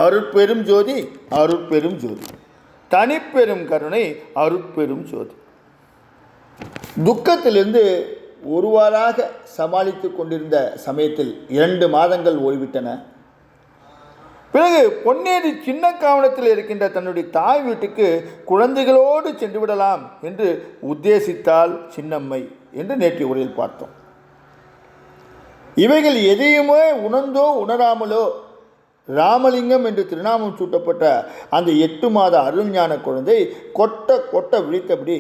அருட்பெரும் ஜோதி, அருட்பெரும் ஜோதி, தனிப்பெரும் கருணை, அருட்பெரும் ஜோதி. துக்கத்திலிருந்து ஒருவாறாக சமாளித்து கொண்டிருந்த சமயத்தில் 2 மாதங்கள் ஓய்விட்டன. பிறகு பொன்னேரி சின்னக்காவணத்தில் இருக்கின்ற தன்னுடைய தாய் வீட்டுக்கு குழந்தைகளோடு சென்று விடலாம் என்று உத்தேசித்தாள் சின்னம்மை என்று நேற்றைய உரையில் பார்த்தோம். இவைகள் எதையுமே உணர்ந்தோ உணராமலோ ராமலிங்கம் என்று திருநாமம் சூட்டப்பட்ட அந்த 8 மாத அருள்ஞான குழந்தை கொட்ட கொட்ட விழித்தபடி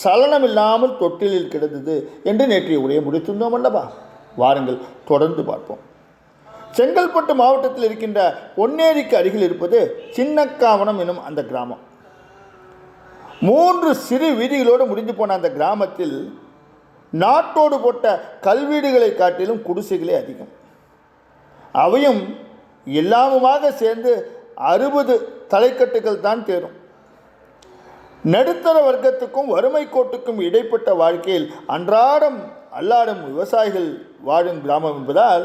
சலனமில்லாமல் தொட்டிலில் கிடந்தது என்று நேற்றைய உரையை முடித்திருந்தோம் அல்லவா? வாருங்கள் தொடர்ந்து பார்ப்போம். செங்கல்பட்டு மாவட்டத்தில் இருக்கின்ற பொன்னேரிக்கு அருகில் இருப்பது சின்னக்காவணம் எனும் அந்த கிராமம். 3 சிறு வீதிகளோடு முடிந்து போன அந்த கிராமத்தில் நாட்டோடு போட்ட கல்வீடுகளை காட்டிலும் குடிசைகளே அதிகம். அவையும் எல்லாமுமாக சேர்ந்து 60 தலைக்கட்டுகள் தான் தேரும். நடுத்தர வர்க்கத்துக்கும் வறுமை கோட்டுக்கும் இடைப்பட்ட வாழ்க்கையில் அன்றாடம் அல்லாடும் விவசாயிகள் வாழும் கிராமம் என்பதால்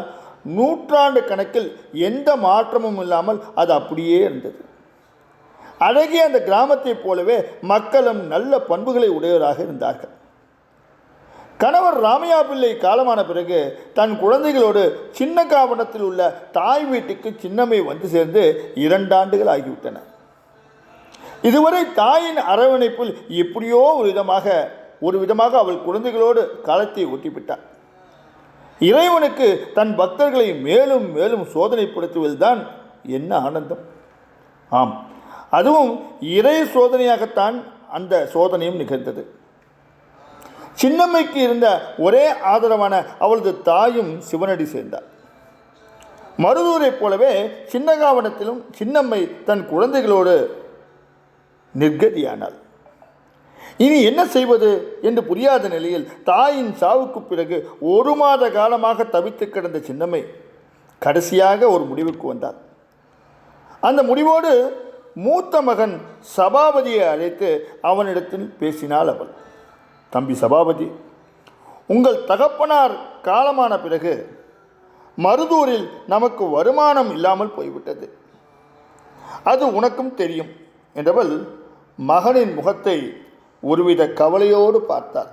நூற்றாண்டு கணக்கில் எந்த மாற்றமும் இல்லாமல் அது அப்படியே இருந்தது. அழகிய அந்த கிராமத்தைப் போலவே மக்களும் நல்ல பண்புகளை உடையவராக இருந்தார்கள். கணவர் ராமையா பிள்ளை காலமான பிறகு தன் குழந்தைகளோடு சின்னக்காவணத்தில் உள்ள தாய் வீட்டுக்கு சின்னம்மை வந்து சேர்ந்து 2 ஆண்டுகள் ஆகிவிட்டன. இதுவரை தாயின் அரவணைப்பில் எப்படியோ ஒரு விதமாக அவள் குழந்தைகளோடு காலத்தை ஒட்டிவிட்டார். இறைவனுக்கு தன் பக்தர்களை மேலும் மேலும் சோதனைப்படுத்துவதில்தான் என்ன ஆனந்தம்! ஆம், அதுவும் இறை சோதனையாகத்தான் அந்த சோதனையும் நிகழ்ந்தது. சின்னம்மைக்கு இருந்த ஒரே ஆதரவான அவளது தாயும் சிவனடி சேர்ந்தார். மருதூரைப் போலவே சின்னக்காவணத்திலும் சின்னம்மை தன் குழந்தைகளோடு நிர்கதியானாள். இனி என்ன செய்வது என்று புரியாத நிலையில் தாயின் சாவுக்கு பிறகு 1 மாத காலமாக தவித்து கிடந்த சின்னம்மை கடைசியாக ஒரு முடிவுக்கு வந்தார். அந்த முடிவோடு மூத்த மகன் சபாபதியை அழைத்து அவனிடத்தில் பேசினாள் அவள். தம்பி சபாபதி, உங்கள் தகப்பனார் காலமான பிறகு மருதூரில் நமக்கு வருமானம் இல்லாமல் போய்விட்டது. அது உனக்கும் தெரியும் என்றவள் மகனின் முகத்தை ஒருவித கவலையோடு பார்த்தாள்.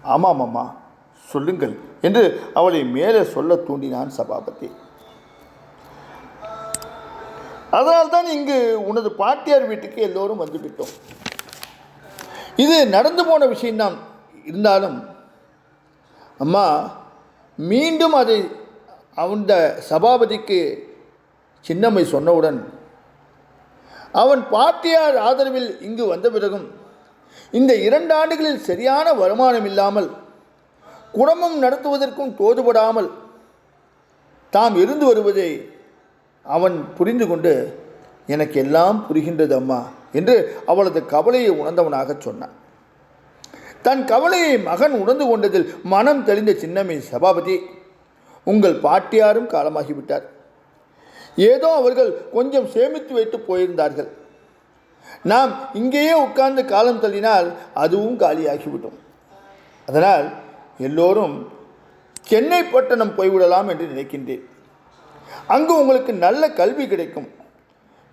ஆமாம் அம்மா, சொல்லுங்கள் என்று அவளை மேலே சொல்ல தூண்டினான் சபாபதி. அதனால்தான் இங்கு உனது பாட்டியார் வீட்டுக்கு எல்லோரும் வந்துவிட்டோம். இது நடந்து போன விஷயம்தான். இருந்தாலும் அம்மா, மீண்டும் அதை அந்த சபாபதிக்கு சின்னம்மை சொன்னவுடன் அவன் பாட்டியார் ஆதரவில் இங்கு வந்த பிறகும் இந்த 2 ஆண்டுகளில் சரியான வருமானம் இல்லாமல் குடும்பம் நடத்துவதற்கும் தோதுபடாமல் தாம் இருந்து வருவதை அவன் புரிந்து கொண்டு எனக்கு எல்லாம் புரிகின்றது அம்மா என்று அவளது கவலையை உணர்ந்தவனாக சொன்னான். தன் கவலையை மகன் உணர்ந்து கொண்டதில் மனம் தெளிந்த சின்னம்மை சபாபதி, உங்கள் பாட்டியாரும் காலமாகிவிட்டார். ஏதோ அவர்கள் கொஞ்சம் சேமித்து வைத்து போயிருந்தார்கள். நாம் இங்கேயே உட்கார்ந்து காலம் தள்ளினால் அதுவும் காலியாகிவிடும். அதனால் எல்லோரும் சென்னை பட்டணம் போய்விடலாம் என்று நினைக்கின்றேன். அங்கு உங்களுக்கு நல்ல கல்வி கிடைக்கும்,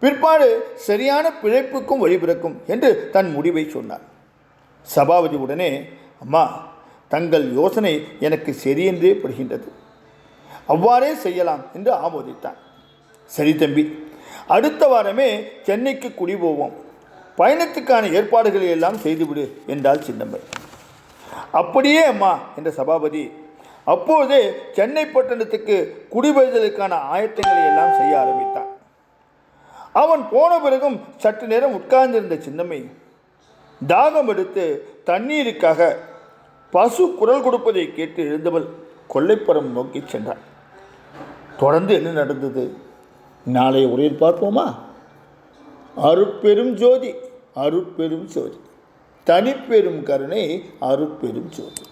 பிற்பாடு சரியான பிழைப்புக்கும் வழிபிறக்கும் என்று தன் முடிவை சொன்னார். சபாபதி உடனே, அம்மா, தங்கள் யோசனை எனக்கு சரியென்றே படுகின்றது, அவ்வாறே செய்யலாம் என்று ஆமோதித்தான். சரி தம்பி, அடுத்த வாரமே சென்னைக்கு குடி போவோம், பயணத்துக்கான ஏற்பாடுகளை எல்லாம் செய்துவிடு என்றாள் சின்னம்மை. அப்படியே அம்மா என்ற சபாபதி அப்போதே சென்னை பட்டணத்துக்கு குடிபெயர்தலுக்கான ஆயத்தங்களை எல்லாம் செய்ய ஆரம்பித்தான். அவன் போன பிறகும் சற்று நேரம் உட்கார்ந்திருந்த சின்னம்மை தாகம் எடுத்து தண்ணீருக்காக பசு குரல் கொடுப்பதை கேட்டு எழுந்தவள் கொல்லைப்புறம் நோக்கி சென்றாள். தொடர்ந்து என்ன நடந்தது நாளைய உரையில் பார்ப்போமா? அருட்பெரும் ஜோதி, அருட்பெரும் ஜோதி, தனிப்பெரும் கருணை, அருட்பெரும் ஜோதி.